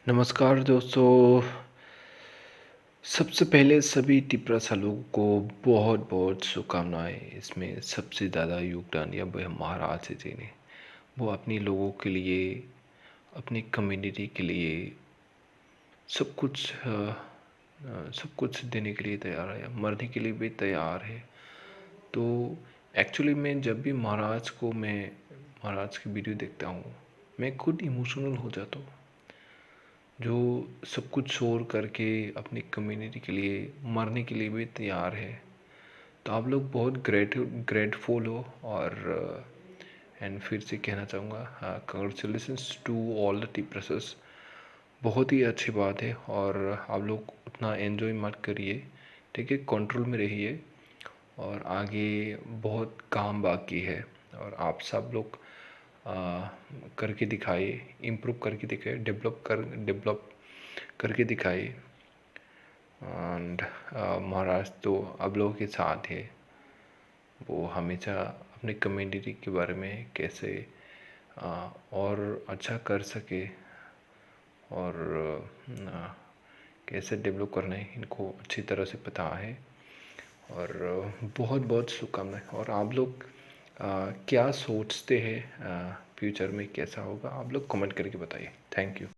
नमस्कार दोस्तों। सबसे पहले सभी टिप्रासा लोगों को बहुत बहुत शुभकामनाएँ। इसमें सबसे ज़्यादा योगदान दिया वो है महाराज जी ने। वो अपनी लोगों के लिए, अपनी कम्युनिटी के लिए सब कुछ देने के लिए तैयार है, मरने के लिए भी तैयार है। तो एक्चुअली मैं जब भी महाराज की वीडियो देखता हूँ, मैं खुद इमोशनल हो जाता हूँ। जो सब कुछ छोड़ करके अपनी कम्युनिटी के लिए मरने के लिए भी तैयार है। तो आप लोग बहुत ग्रेटफुल हो। और एंड फिर से कहना चाहूँगा, कंग्रेचुलेशंस टू ऑल द टिप्रेसर्स। बहुत ही अच्छी बात है। और आप लोग उतना एंजॉय मत करिए, ठीक है, कंट्रोल में रहिए। और आगे बहुत काम बाकी है। और आप सब लोग आ, करके दिखाइए, इम्प्रूव करके दिखाइए, डेवलप करके दिखाइए। एंड महाराज तो आप लोगों के साथ है। वो हमेशा अपने कम्युनिटी के बारे में कैसे और अच्छा कर सके और कैसे डेवलप करना है, इनको अच्छी तरह से पता है। और बहुत बहुत शुभकामनाएं। और आप लोग क्या सोचते हैं फ्यूचर में कैसा होगा, आप लोग कमेंट करके बताइए। Thank you.